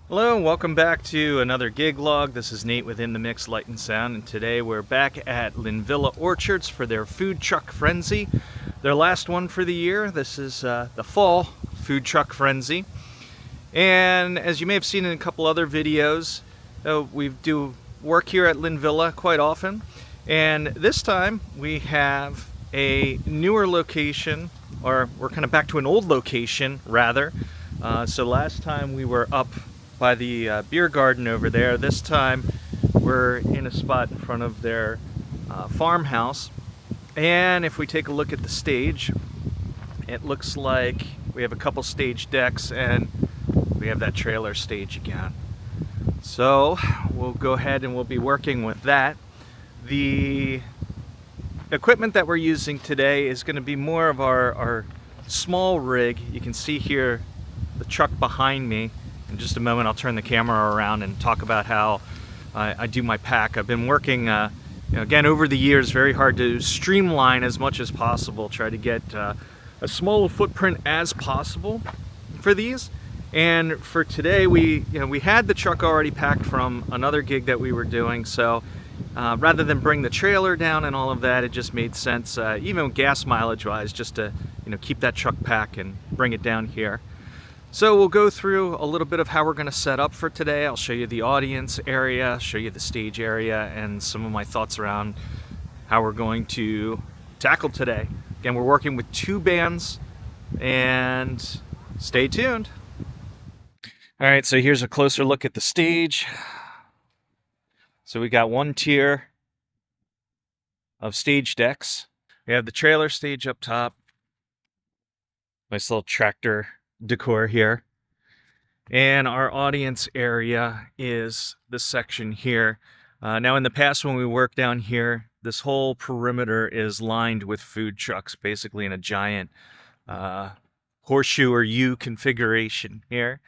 Hello and welcome back to another gig log. This is Nate with In the Mix Light and Sound, and today we're back at Linvilla Orchards for their food truck frenzy. Their last one for the year. This is the fall food truck frenzy. And as you may have seen in a couple other videos, we do work here at Linvilla quite often. And this time we have a newer location, or we're kind of back to an old location rather. So last time we were up by the beer garden over there. This time we're in a spot in front of their farmhouse. And if we take a look at the stage, it looks like we have a couple stage decks and we have that trailer stage again. So we'll go ahead and we'll be working with that. The equipment that we're using today is going to be more of our small rig. You can see here the truck behind me. In just a moment I'll turn the camera around and talk about how I do my pack. I've been working again over the years very hard to streamline as much as possible, try to get a small footprint as possible for these. And for today we had the truck already packed from another gig that we were doing, so rather than bring the trailer down and all of that, it just made sense, even gas mileage wise, just to keep that truck packed and bring it down here. So we'll go through a little bit of how we're going to set up for today. I'll show you the audience area, show you the stage area, and some of my thoughts around how we're going to tackle today. Again, we're working with two bands, and stay tuned. All right, so here's a closer look at the stage. So we got one tier of stage decks. We have the trailer stage up top. Nice little tractor decor here. And our audience area is this section here. Now in the past when we work down here, this whole perimeter is lined with food trucks, basically in a giant horseshoe or U configuration here.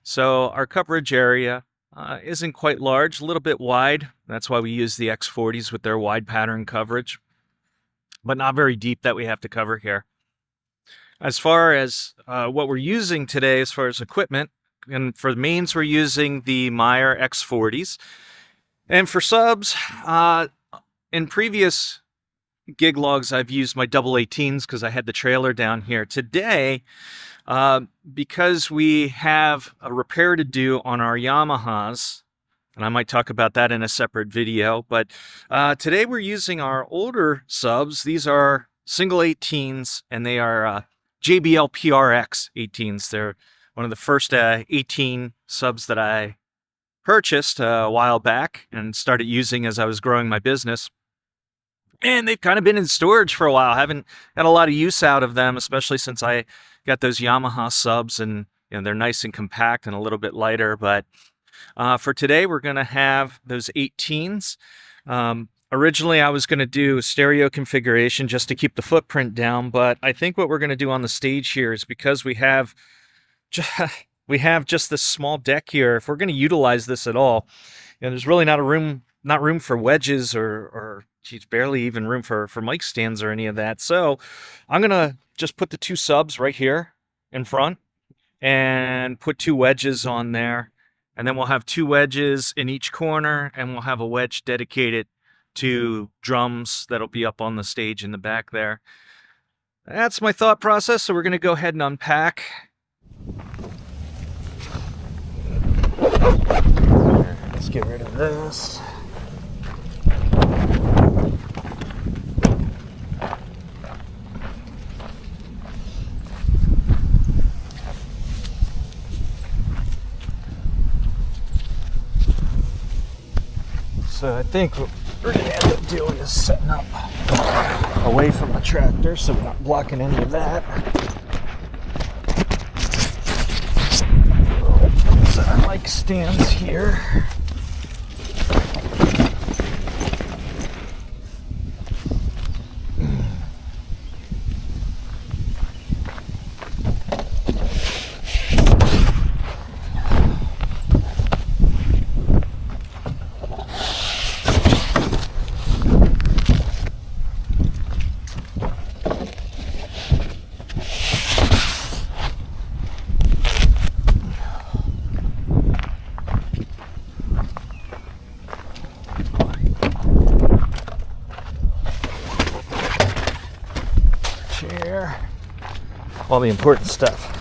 So our coverage area isn't quite large, a little bit wide. That's why we use the X40s with their wide pattern coverage, but not very deep that we have to cover here. As far as what we're using today, as far as equipment, and for the mains, we're using the Meyer X40s. And for subs, in previous gig logs, I've used my double 18s because I had the trailer down here. Today, because we have a repair to do on our Yamahas, and I might talk about that in a separate video, but today we're using our older subs. These are single 18s, and they are JBL PRX618s. They're one of the first 18 subs that I purchased a while back and started using as I was growing my business. And they've kind of been in storage for a while. I haven't had a lot of use out of them, especially since I got those Yamaha subs, and they're nice and compact and a little bit lighter. But for today, we're going to have those 18s. Originally, I was going to do stereo configuration just to keep the footprint down, but I think what we're going to do on the stage here is, because we have just this small deck here, if we're going to utilize this at all, there's really not room for wedges or geez, barely even room for mic stands or any of that. So I'm going to just put the two subs right here in front and put two wedges on there, and then we'll have two wedges in each corner, and we'll have a wedge dedicated to drums that'll be up on the stage in the back there. That's my thought process, so we're going to go ahead and unpack. Let's get rid of this. So I think what we're going to end up doing is setting up away from the tractor so we're not blocking any of that. Set our mic stands here. all the important stuff.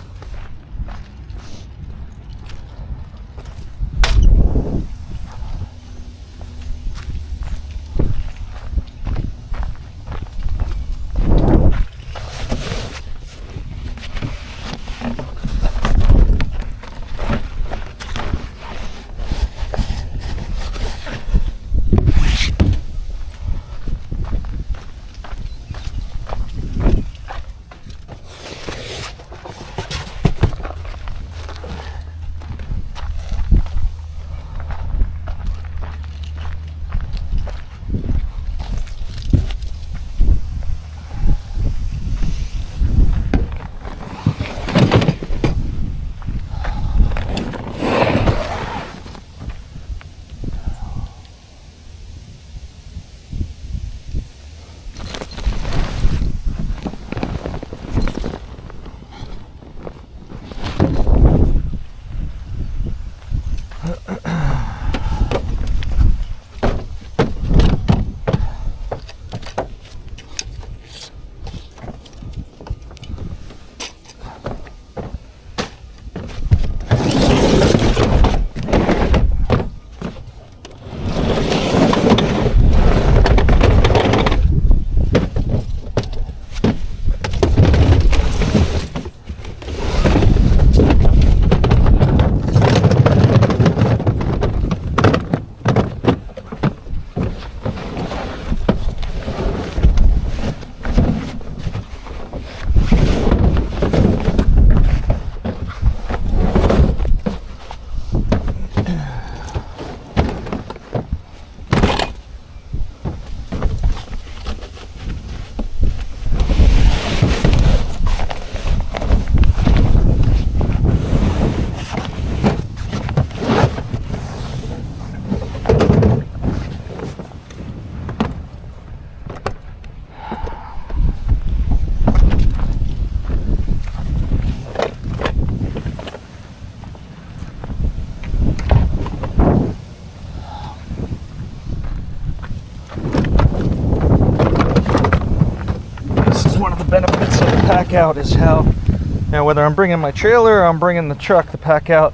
Benefits of the pack out is how, whether I'm bringing my trailer or I'm bringing the truck, the pack out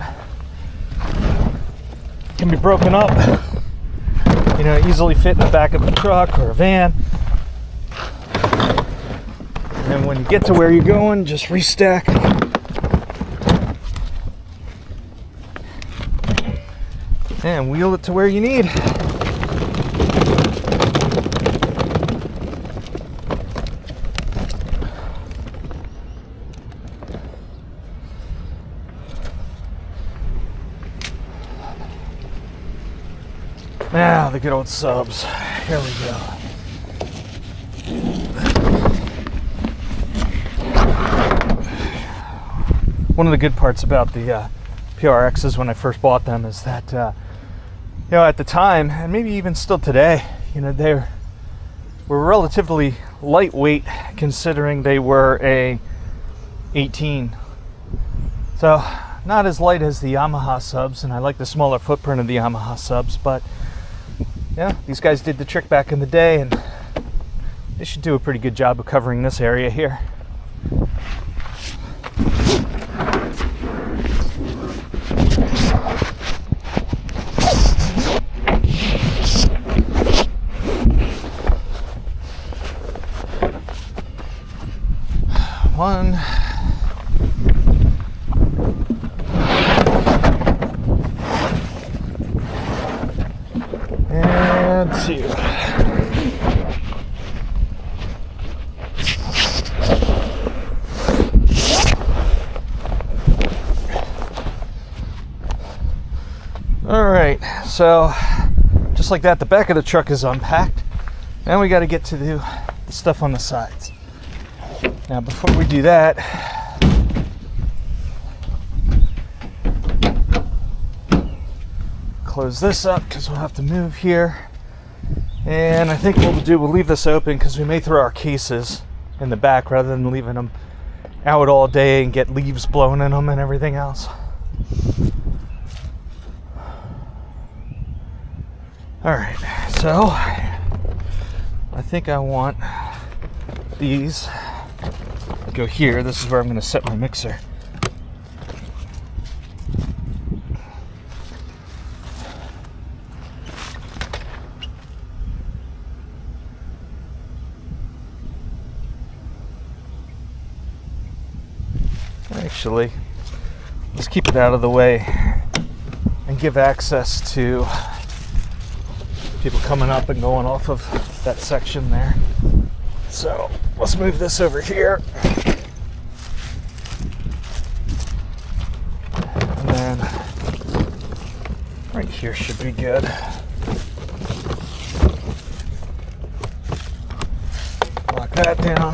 can be broken up, easily fit in the back of a truck or a van. And when you get to where you're going, just restack and wheel it to where you need. Now the good old subs. Here we go. One of the good parts about the PRXs when I first bought them is that, at the time, and maybe even still today, they were relatively lightweight considering they were a 18. So not as light as the Yamaha subs, and I like the smaller footprint of the Yamaha subs, but yeah, these guys did the trick back in the day, and they should do a pretty good job of covering this area here. One. And two. All right, so just like that, the back of the truck is unpacked. Now we got to get to the stuff on the sides. Now, before we do that, close this up because we'll have to move here. And I think what we'll leave this open because we may throw our cases in the back rather than leaving them out all day and get leaves blown in them and everything else. All right, so I think I want these go here. This is where I'm going to set my mixer. Actually, let's keep it out of the way and give access to people coming up and going off of that section there. So let's move this over here. And then right here should be good. Lock that down.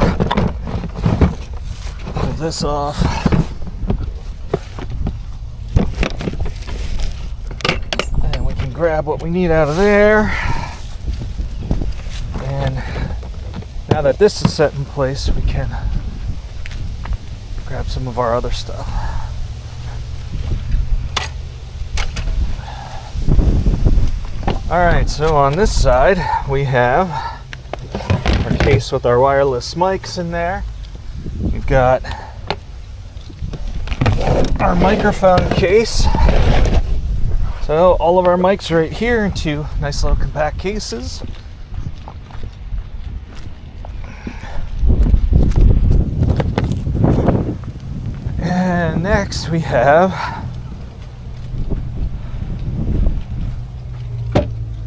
Pull this off. And we can grab what we need out of there. And now that this is set in place, we can grab some of our other stuff. Alright, so on this side we have our case with our wireless mics in there. We've got our microphone case. So all of our mics are right here in two nice little compact cases. And next we have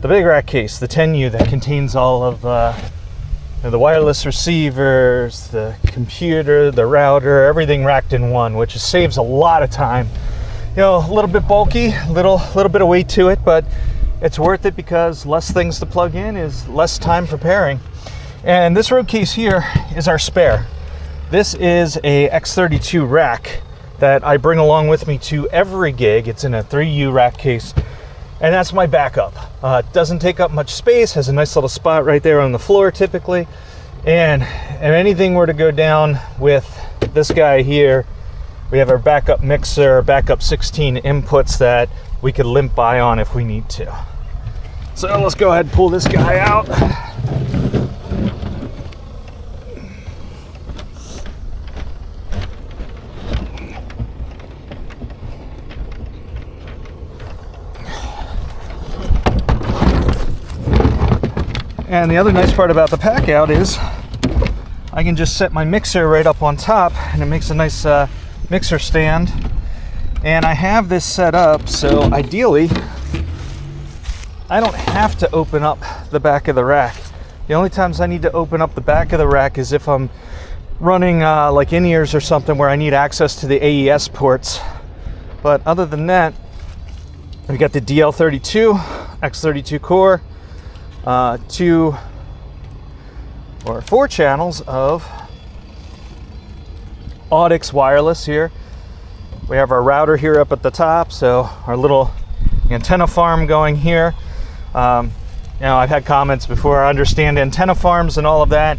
the big rack case, the 10U, that contains all of the wireless receivers, the computer, the router, everything racked in one, which saves a lot of time. You know, a little bit bulky, little bit of weight to it, but it's worth it because less things to plug in is less time preparing. And this Rode case here is our spare. This is a X32 rack that I bring along with me to every gig. It's in a 3U rack case, and that's my backup. It doesn't take up much space, has a nice little spot right there on the floor typically, and if anything were to go down with this guy here, we have our backup mixer, backup 16 inputs that we could limp by on if we need to. So let's go ahead and pull this guy out. And the other nice part about the pack out is I can just set my mixer right up on top, and it makes a nice mixer stand. And I have this set up so ideally I don't have to open up the back of the rack. The only times I need to open up the back of the rack is if I'm running like in-ears or something where I need access to the AES ports. But other than that, we got the DL32 X32 Core, 2 or 4 channels of Audix wireless here. We have our router here up at the top, so our little antenna farm going here. You know, I've had comments before, I understand antenna farms and all of that.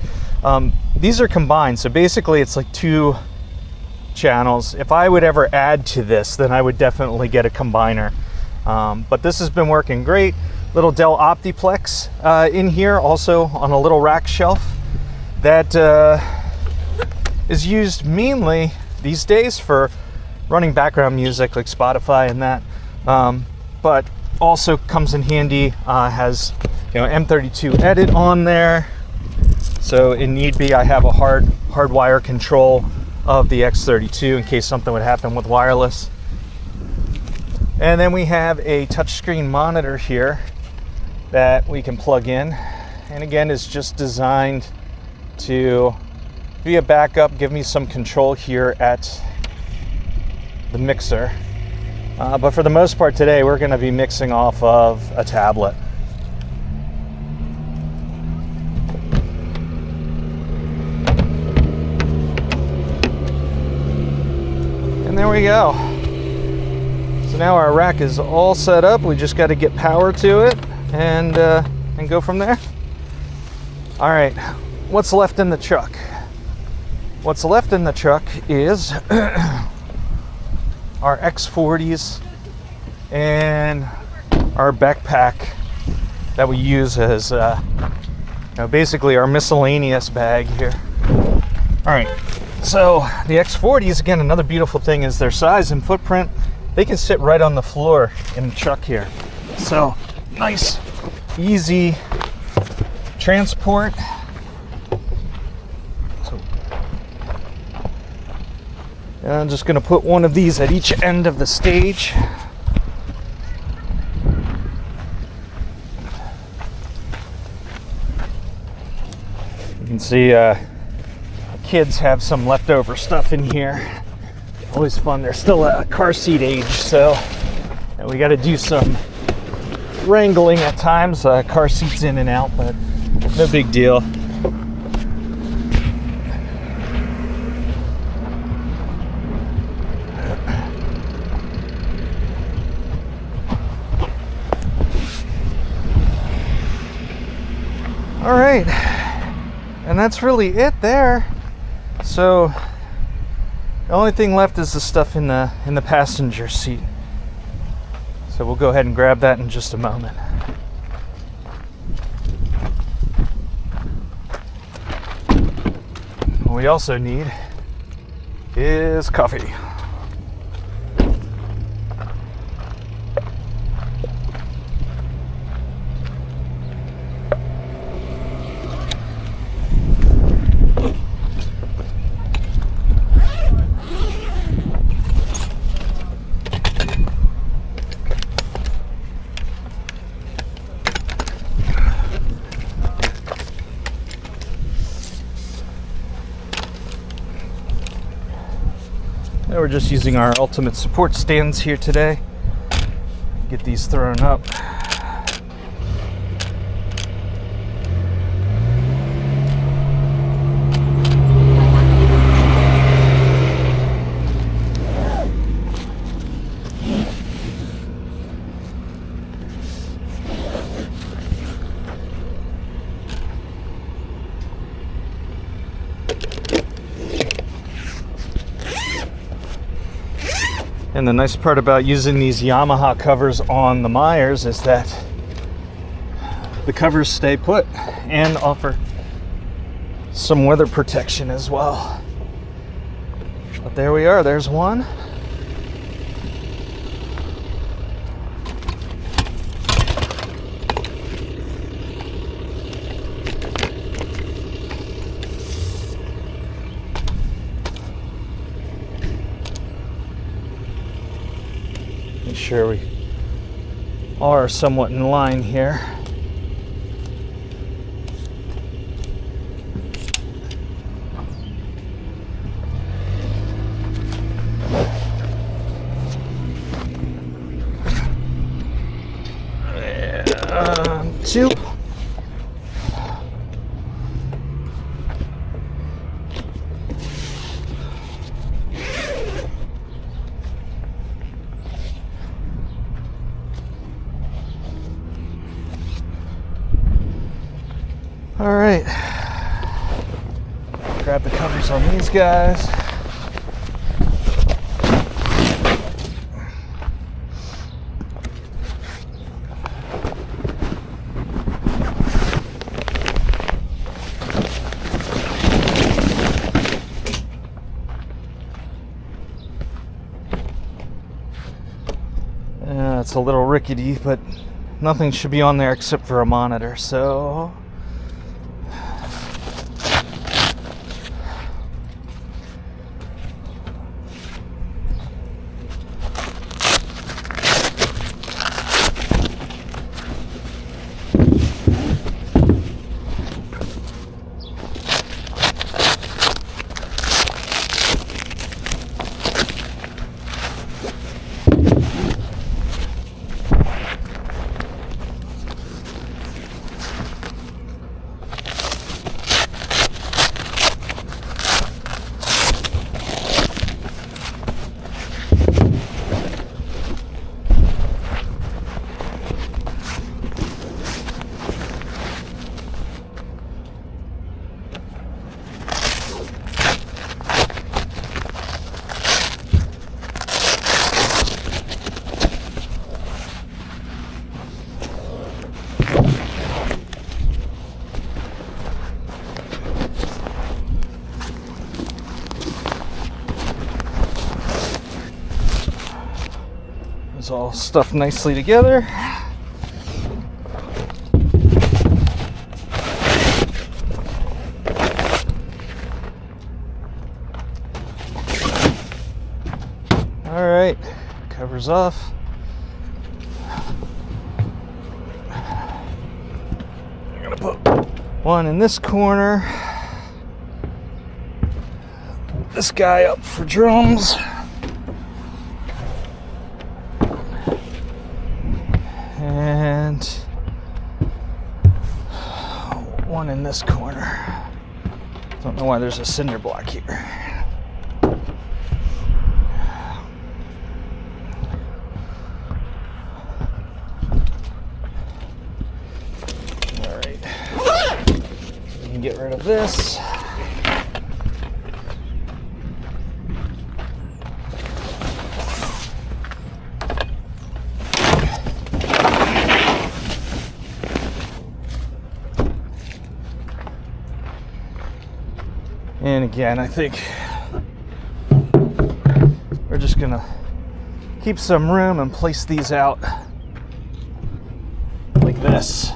These are combined, so basically it's like 2 channels. If I would ever add to this, then I would definitely get a combiner. But this has been working great. Little Dell Optiplex in here, also on a little rack shelf that is used mainly these days for running background music like Spotify and that, but also comes in handy. Has, you know, M32 edit on there, so in need be I have a hardwire control of the X32 in case something would happen with wireless. And then we have a touchscreen monitor here that we can plug in, and again is just designed to be a backup, give me some control here at the mixer. But for the most part today, we're going to be mixing off of a tablet. And there we go. So now our rack is all set up. We just got to get power to it and go from there. All right, what's left in the truck? What's left in the truck is our X40s and our backpack that we use as basically our miscellaneous bag here. All right, So the X40s, again, another beautiful thing is their size and footprint. They can sit right on the floor in the truck here. So nice, easy transport. So, and I'm just going to put one of these at each end of the stage. You can see kids have some leftover stuff in here. Always fun. They're still at car seat age, so we got to do some wrangling at times. Car seats in and out, but no big deal. All right, and that's really it there. So the only thing left is the stuff in the passenger seat. So we'll go ahead and grab that in just a moment. What we also need is coffee. We're just using our ultimate support stands here today. Get these thrown up. And the nice part about using these Yamaha covers on the Meyers is that the covers stay put and offer some weather protection as well. But there we are, there's one. Make sure we are somewhat in line here. Two. All right, grab the covers on these guys. It's a little rickety, but nothing should be on there except for a monitor, so It's all stuffed nicely together. All right, covers off. I'm gonna put one in this corner. This guy up for drums. And one in this corner. Don't know why there's a cinder block here. Alright. You can get rid of this. And again, I think we're just gonna keep some room and place these out like this.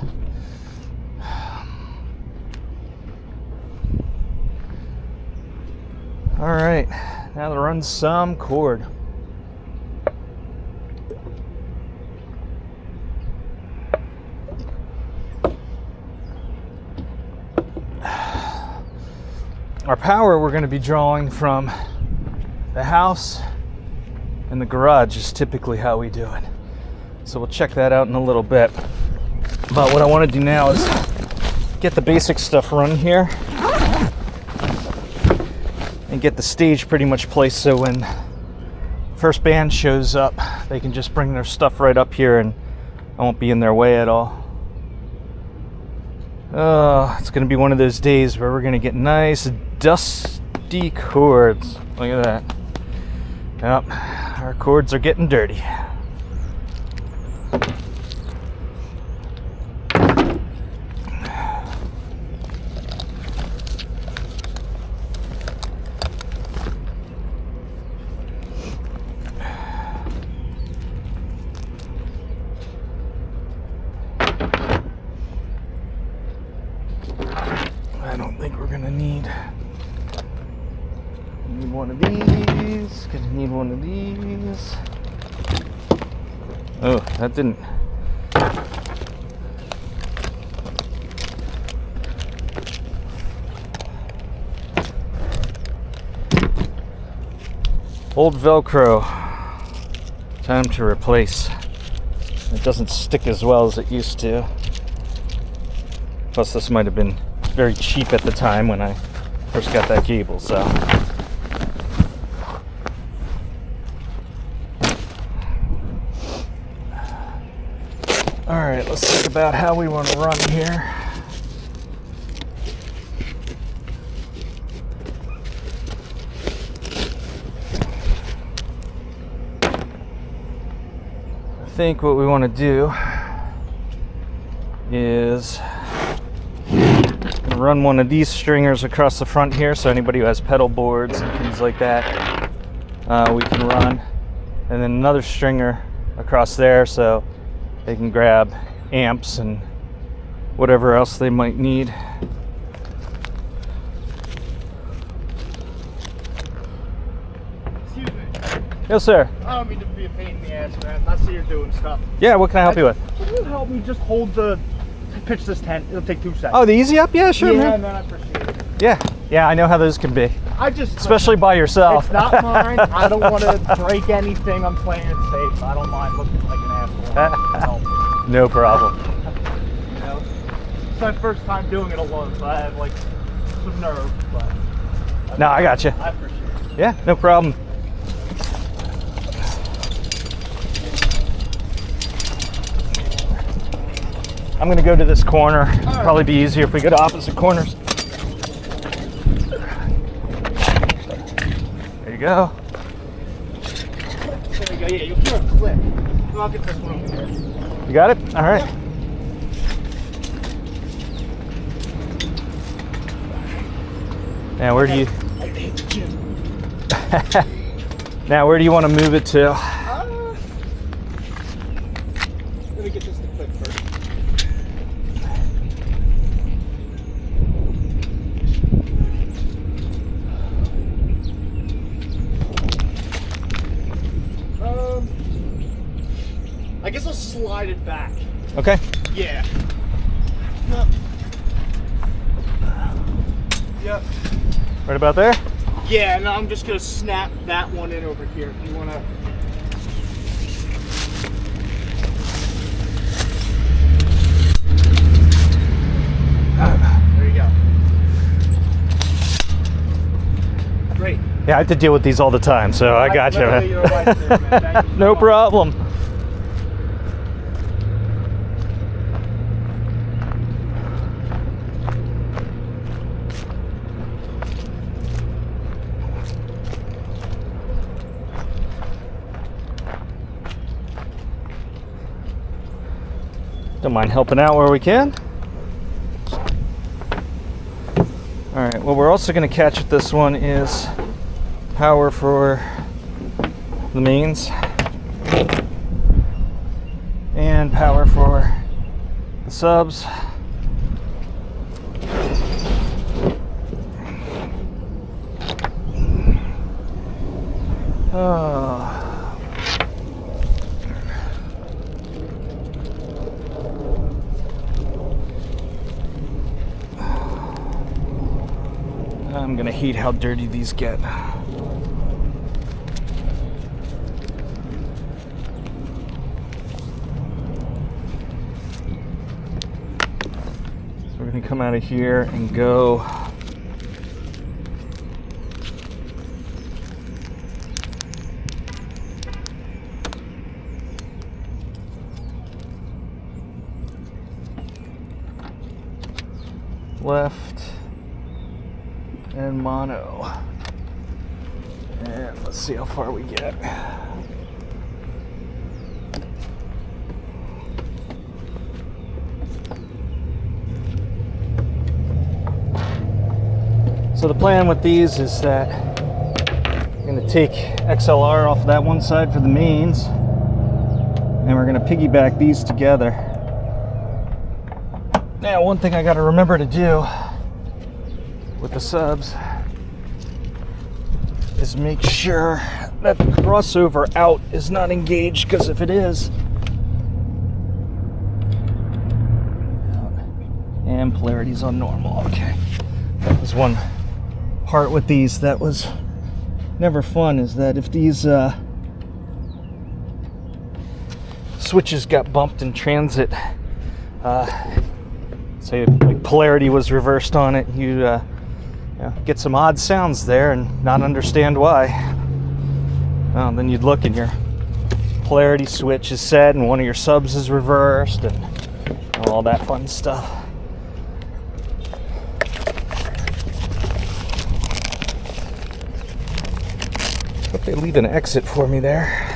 All right, now to run some cord. Our power we're going to be drawing from the house and the garage is typically how we do it. So we'll check that out in a little bit. But what I want to do now is get the basic stuff run here and get the stage pretty much placed so when first band shows up, they can just bring their stuff right up here and I won't be in their way at all. It's going to be one of those days where we're going to get nice dusty cords. Look at that. Yep, our cords are getting dirty. I don't think we're gonna need one of these. Gonna need one of these. Oh, that didn't. Old Velcro. Time to replace. It doesn't stick as well as it used to. Plus, this might have been very cheap at the time when I first got that cable, so. All right, let's think about how we want to run here. I think what we want to do is run one of these stringers across the front here, so anybody who has pedal boards and things like that, we can run, and then another stringer across there so they can grab amps and whatever else they might need. Excuse me. Yes, sir. I don't mean to be a pain in the ass, man. I see you're doing stuff. Yeah, what can I help you with? Can you help me just hold pitch this tent? It'll take 2 seconds. Oh, the easy up? Yeah, sure, yeah, man. I appreciate it. Yeah, I know how those can be. Especially by yourself. It's not mine. I don't want to break anything. I'm playing it safe. I don't mind looking like an asshole. No problem. You know, it's my first time doing it alone, so I have like some nerve. But No, I got you. I appreciate it. Yeah, no problem. I'm gonna go to this corner. It'll probably be easier if we go to opposite corners. There you go. There you go. Yeah, you'll hear a click. I'll get this one over here. You got it? All right. Now, where do you? I hate the gym. Now, where do you want to move it to? guess I'll slide it back. Okay. Yeah. Yep. Yep. Right about there? Yeah, and I'm just gonna snap that one in over here if you wanna. There you go. Great. Yeah, I have to deal with these all the time, so I got you, man. You're a lifesaver, man. Thank you so No much. problem. Don't mind helping out where we can. All right, what we're also going to catch with this one is power for the mains and power for the subs. Oh. I'm gonna hate how dirty these get. So we're gonna come out of here and go left and mono, and let's see how far we get. So the plan with these is that we're going to take XLR off that one side for the mains, and we're going to piggyback these together. Now, one thing I got to remember to do with the subs is make sure that the crossover out is not engaged, because if it is, and polarity's on normal. Okay, that was one part with these that was never fun, is that if these switches got bumped in transit, say like polarity was reversed on it, you get some odd sounds there and not understand why. Well, then you'd look and your polarity switch is set and one of your subs is reversed and all that fun stuff. Hope they leave an exit for me there.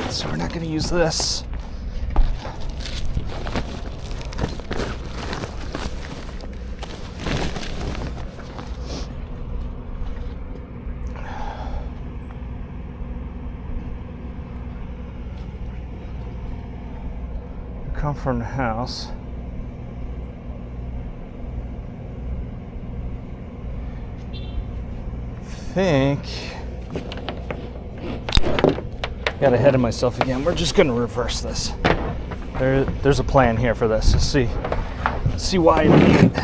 So we're not going to use this. Come from the house. Think got ahead of myself again. We're just gonna reverse this. There's a plan here for this. Let's see why I need it.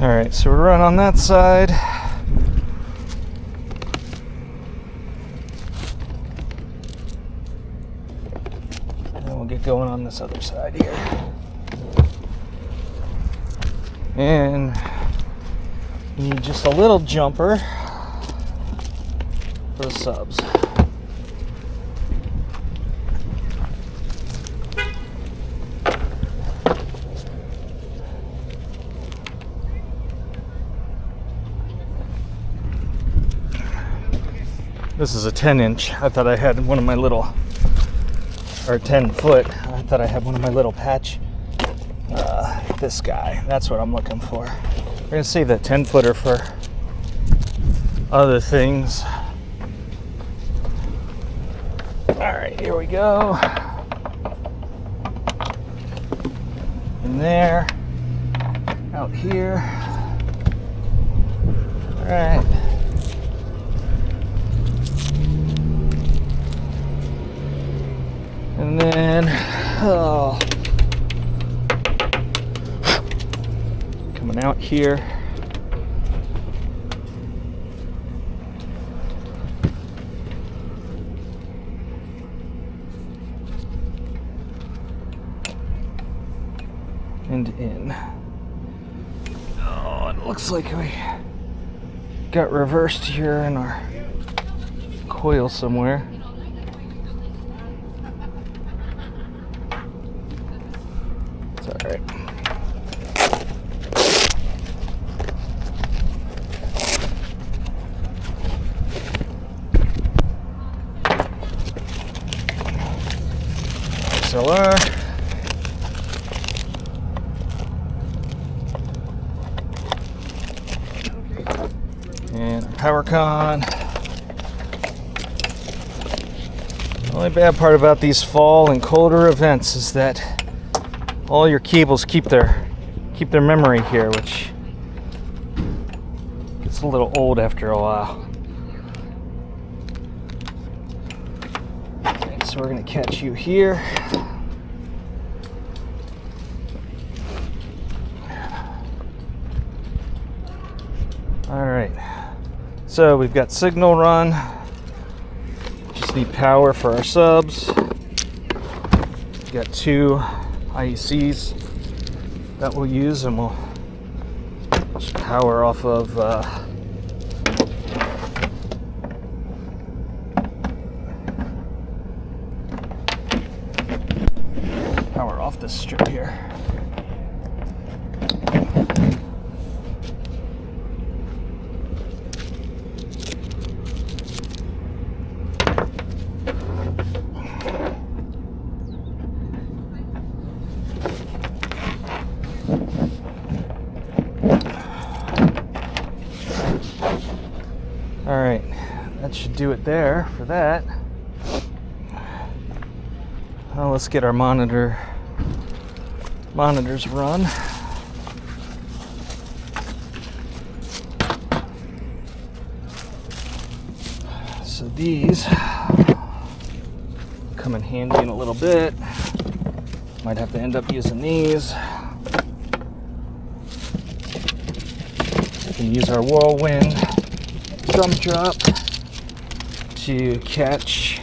Alright, so we're running on that side. And then we'll get going on this other side here. And you need just a little jumper for the subs. This is a 10-inch. I thought I had one of my little, or 10-foot. I thought I had one of my little patch. This guy. That's what I'm looking for. We're gonna save that 10-footer for other things. All right, here we go. In there. Out here. All right. And then, coming out here. And in. Oh, it looks like we got reversed here in our coil somewhere. It's all right. XLR. And power con. The only bad part about these fall and colder events is that all your cables keep their memory here, which gets a little old after a while. Okay, so we're gonna catch you here. All right. So we've got signal run. Just need power for our subs. We've got two IECs that we'll use, and we'll just power off of this strip here. All right, that should do it there for that. Now let's get our monitors run. So these come in handy in a little bit. Might have to end up using these. We can use our whirlwind thumb drop to catch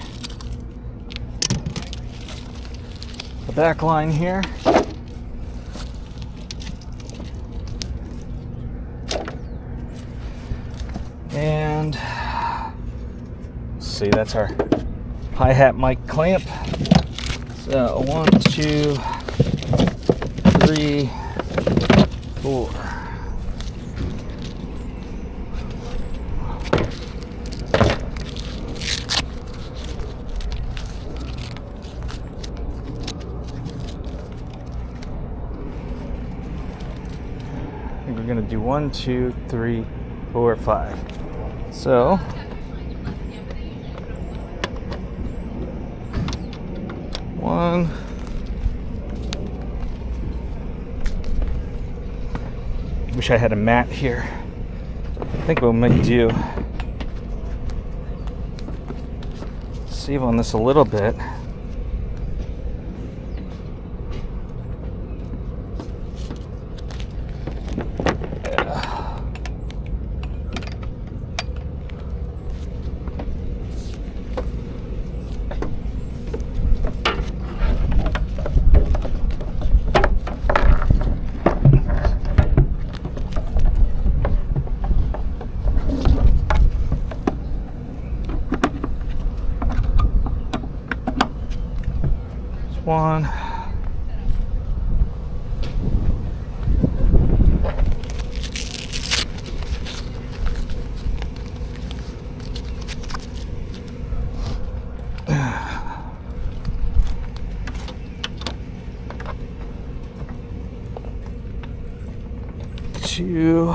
the back line here. And see, that's our hi-hat mic clamp. So 1, 2, 3, 4. We're gonna do 1, 2, 3, 4, 5. So one, wish I had a mat here. I think what we might do, save on this a little bit. Yeah. one. Two.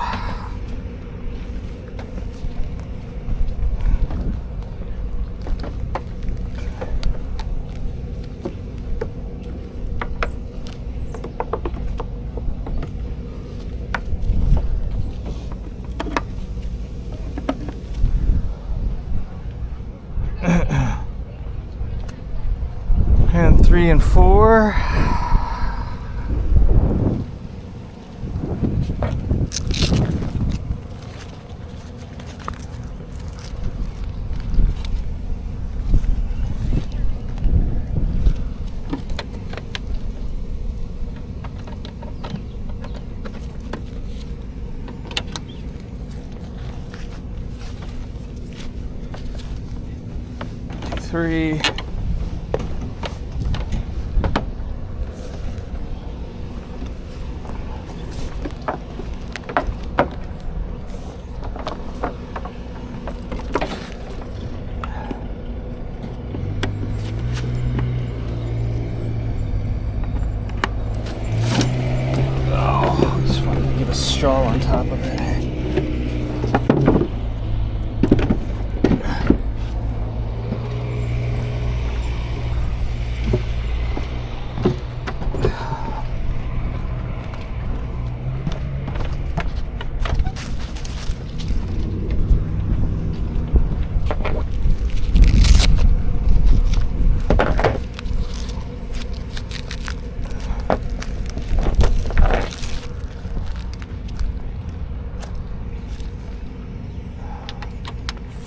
And 3 and 4. Three. Oh, it's fun to give a straw on top of it.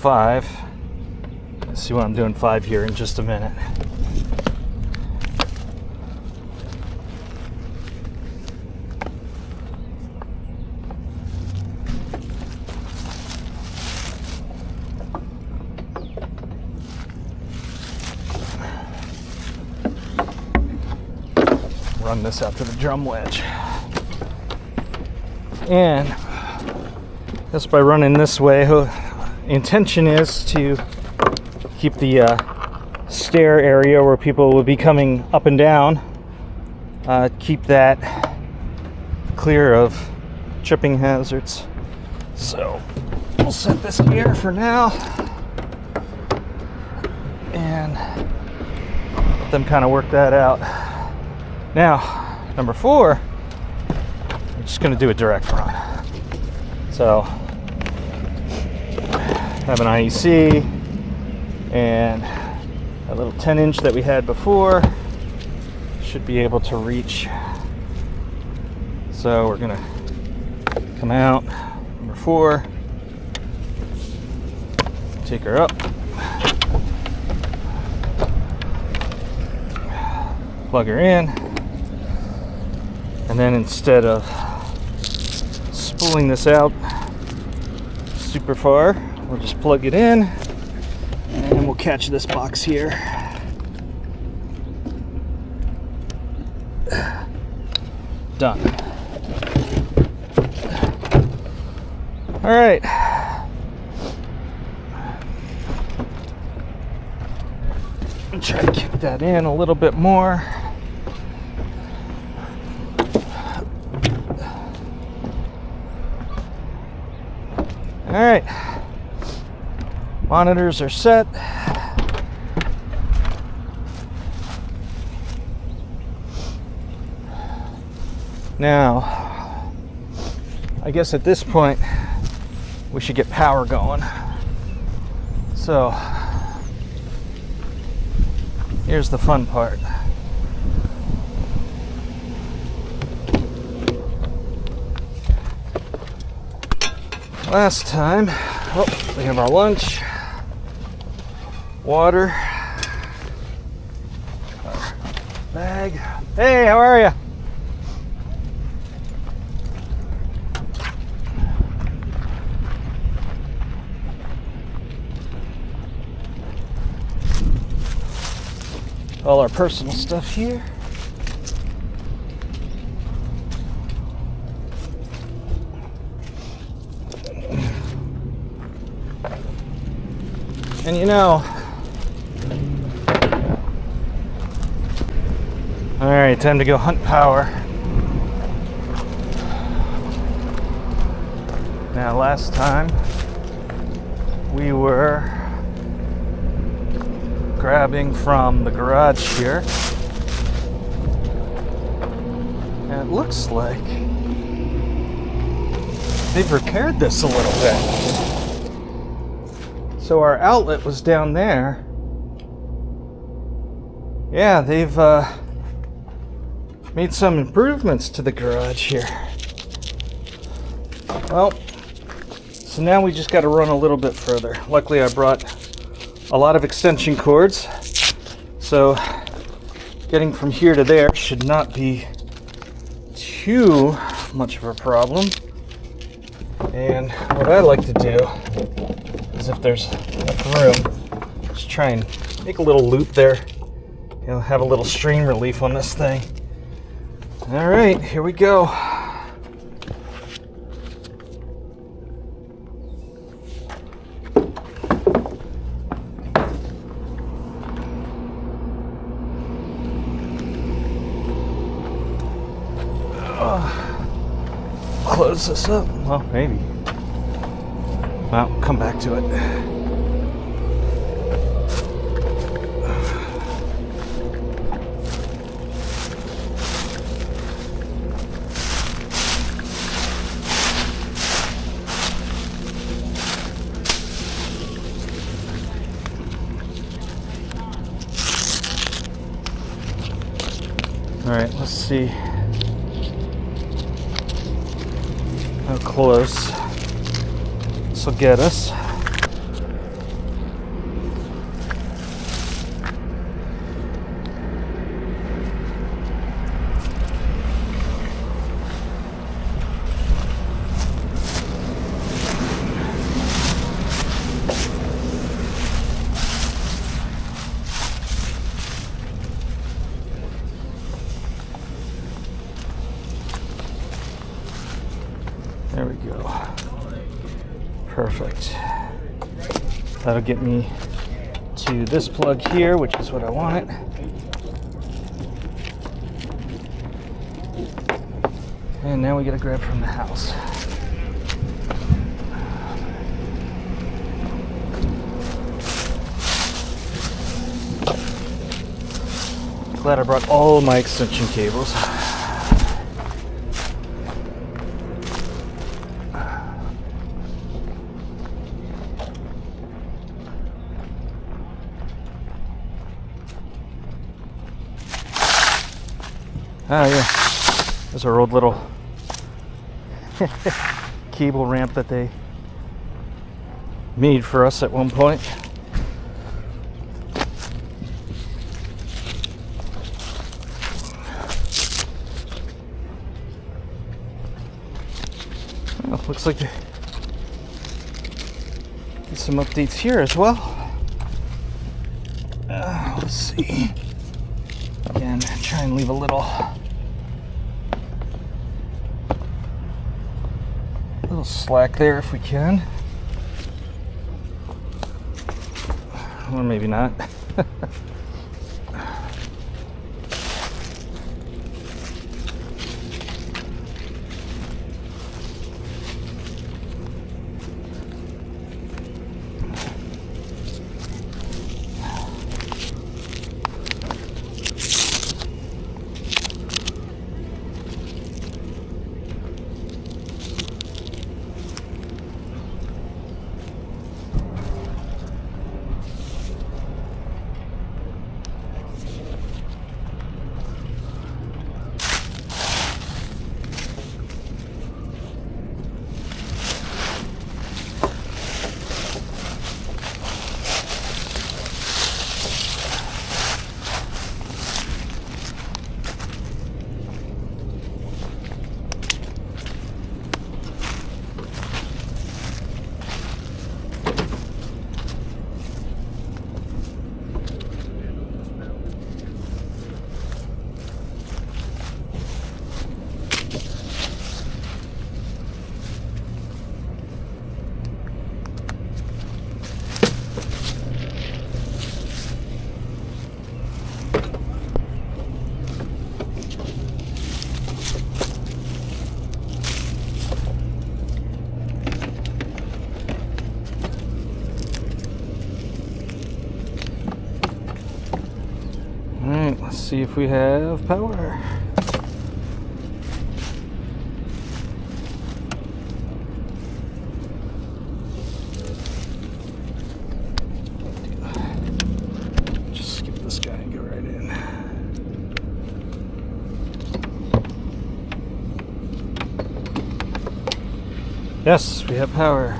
5. Let's see what I'm doing 5 here in just a minute. Run this out to the drum wedge. And just by running this way, intention is to keep the stair area where people will be coming up and down, keep that clear of tripping hazards. So we'll set this here for now and let them kind of work that out. Now, number 4, I'm just going to do a direct run. So have an IEC and a little 10-inch that we had before should be able to reach. So we're gonna come out, number 4, take her up, plug her in, and then instead of spooling this out super far, we'll just plug it in and we'll catch this box here. Done. All right. Try to kick that in a little bit more. All right. Monitors are set. Now, I guess at this point, we should get power going. So, here's the fun part. Last time, we have our lunch, water, our bag. Hey, how are you? all our personal stuff here. And you know, all right, time to go hunt power. Now, last time we were grabbing from the garage here, and it looks like they've repaired this a little bit. So our outlet was down there. Yeah, they've made some improvements to the garage here. Well, so now we just got to run a little bit further. Luckily, I brought a lot of extension cords, so getting from here to there should not be too much of a problem. And what I like to do is, if there's enough room, just try and make a little loop there. You know, have a little strain relief on this thing. All right, here we go. Close this up. Well, maybe. Well, come back to it. All right, let's see how close this will get us. There we go. Perfect. That'll get me to this plug here, which is what I wanted. And now we gotta grab from the house. Glad I brought all my extension cables. Oh yeah, there's our old little cable ramp that they made for us at one point. Well, looks like they get some updates here as well. Let's see. Again, try and leave a little slack there if we can, or maybe not. Let's see if we have power. Just skip this guy and go right in. Yes, we have power.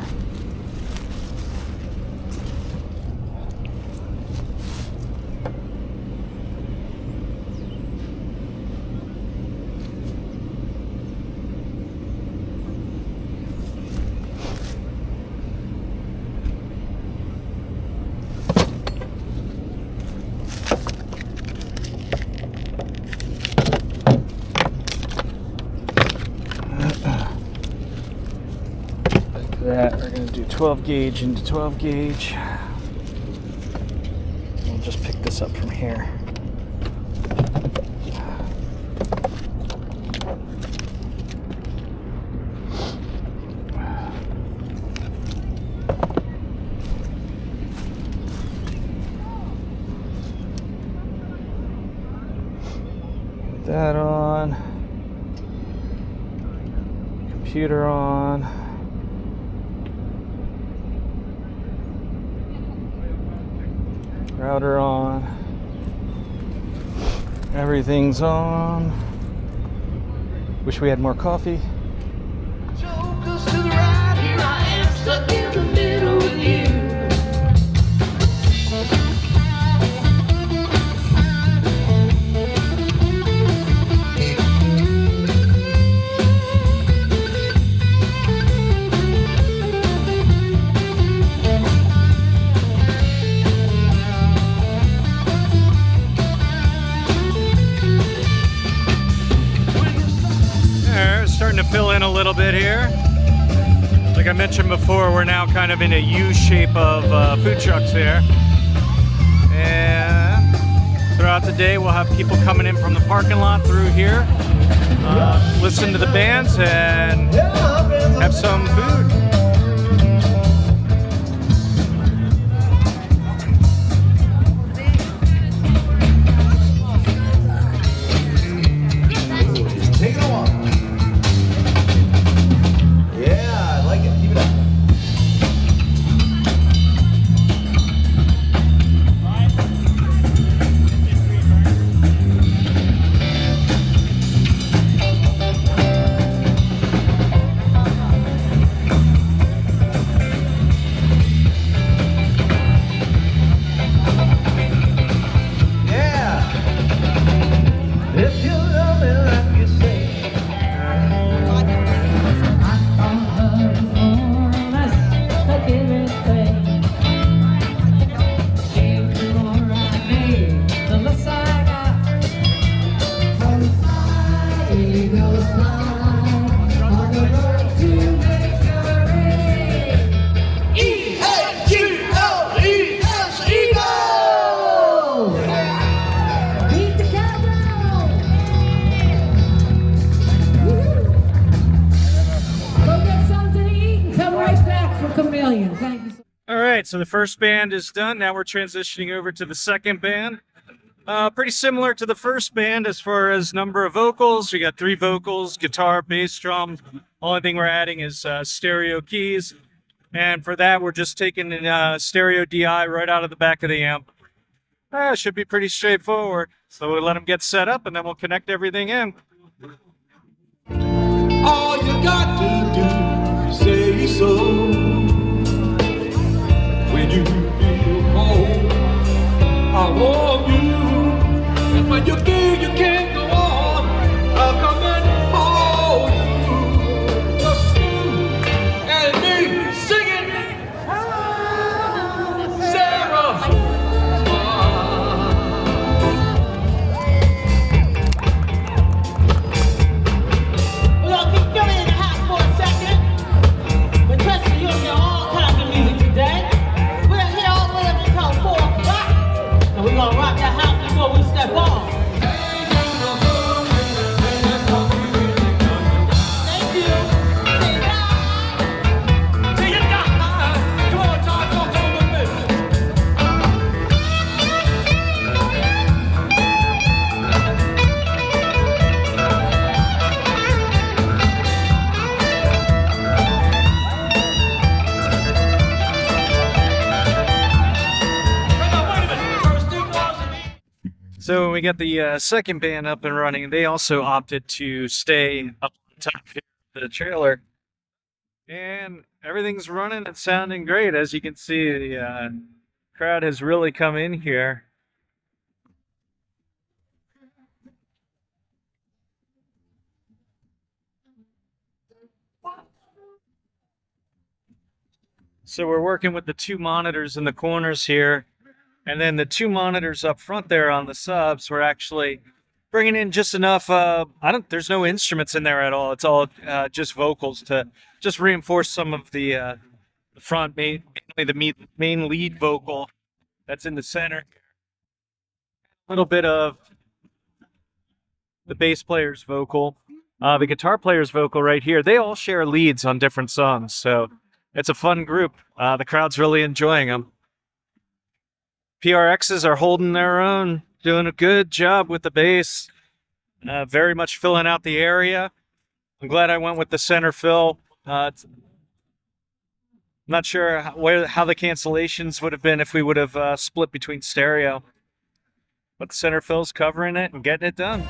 That we're going to do 12 gauge into 12 gauge. We'll just pick this up from here. Put that on. Computer on. Router on. Everything's on. Wish we had more coffee. Jokers to the right, here I am stuck in the middle with you. Starting to fill in a little bit here. Like I mentioned before, we're now kind of in a U shape of food trucks here. And throughout the day, we'll have people coming in from the parking lot through here, listen to the bands, and have some food. Take it on. Yeah, I like it. Keep it up. Chameleon. Thank you. All right, so the first band is done. Now we're transitioning over to the second band. Pretty similar to the first band as far as number of vocals. We got 3 vocals, guitar, bass, drum. Only thing we're adding is stereo keys. And for that, we're just taking stereo DI right out of the back of the amp. Should be pretty straightforward. So we'll let them get set up, and then we'll connect everything in. All you got to do is say so. When you feel cold, I want you. And when you feel you can't go on, I'll come and hold you. Just you and me singing. Sarah. We're gonna rock that house before we step on. So when we got the second band up and running, they also opted to stay up on top here of the trailer. And everything's running and sounding great. As you can see, the crowd has really come in here. So we're working with the two monitors in the corners here, and then the two monitors up front there on the subs. We're actually bringing in just enough. There's no instruments in there at all. It's all just vocals to just reinforce some of the front, mainly the main lead vocal that's in the center. A little bit of the bass player's vocal, the guitar player's vocal right here. They all share leads on different songs, so it's a fun group. The crowd's really enjoying them. PRXs are holding their own, doing a good job with the bass. Very much filling out the area. I'm glad I went with the center fill. Not sure how the cancellations would have been if we would have split between stereo. But the center fill's covering it and getting it done.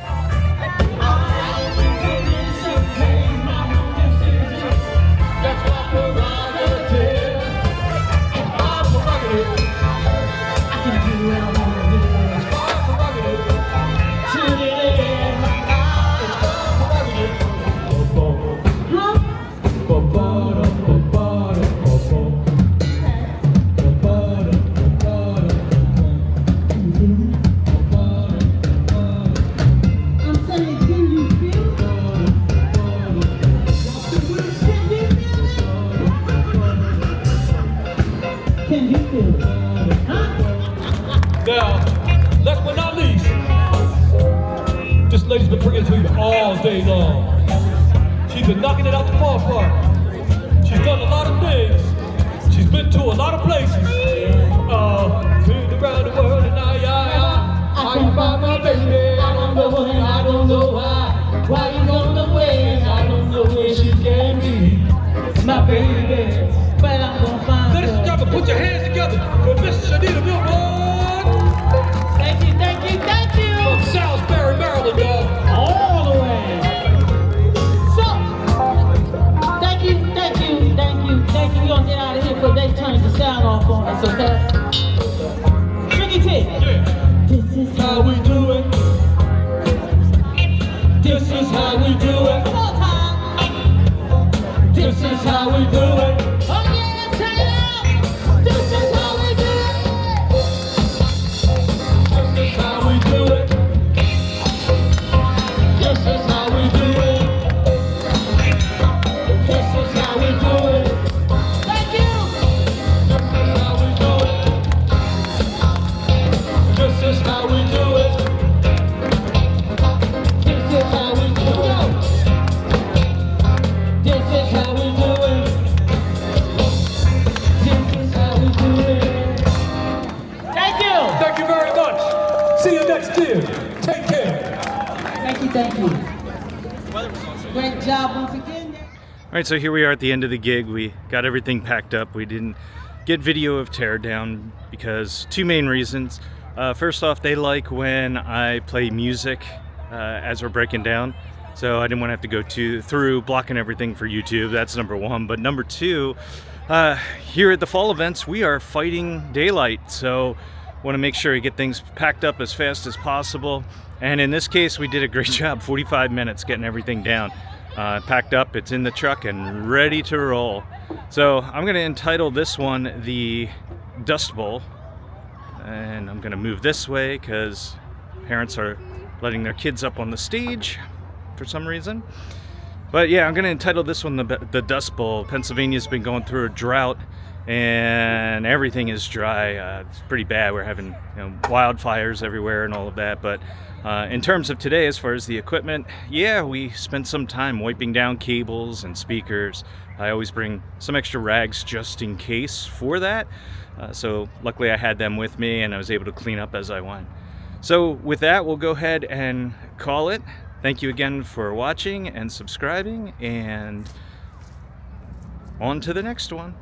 Now, last but not least, this lady's been bringing it to you all day long. She's been knocking it out the ballpark. She's done a lot of things. She's been to a lot of places. Been around the world and I can find my baby. I don't know and I don't know why. Why you gone away? I don't know where she can be. My baby, but I'm gonna find her. Ladies and gentlemen, put your hands together for Miss Shanita Milburn. Thank you. From Salisbury, Maryland, y'all. All the way. So, thank you. We're gonna get out of here before they turn the sound off on us, okay? Ricky T. Yeah. This is How we do it. This is how we do it. Come on, Tom. This is how we do it. Oh yeah, turn it up. This is how we do it. This is how we do it. This is how we do it. This is how we do it. Thank you. This is how we do it. This is how we do it. This is how we do it. This is how we do it. This is how we do it. Thank you. Thank you very much. See you next year. Take care. Thank you. Great job once again. All right, so here we are at the end of the gig. We got everything packed up. We didn't get video of teardown because two main reasons. First off, they like when I play music as we're breaking down. So I didn't want to have to go through blocking everything for YouTube. That's number one. But number two, here at the fall events, we are fighting daylight. So want to make sure we get things packed up as fast as possible. And in this case, we did a great job, 45 minutes getting everything down. Packed up, it's in the truck and ready to roll. So I'm going to entitle this one the Dust Bowl. And I'm going to move this way because parents are letting their kids up on the stage for some reason. But yeah, I'm going to entitle this one the Dust Bowl. Pennsylvania's been going through a drought and everything is dry. It's pretty bad. We're having wildfires everywhere and all of that. But in terms of today, as far as the equipment, yeah, we spent some time wiping down cables and speakers. I always bring some extra rags just in case for that. So luckily I had them with me and I was able to clean up as I went. So with that, we'll go ahead and call it. Thank you again for watching and subscribing, and on to the next one.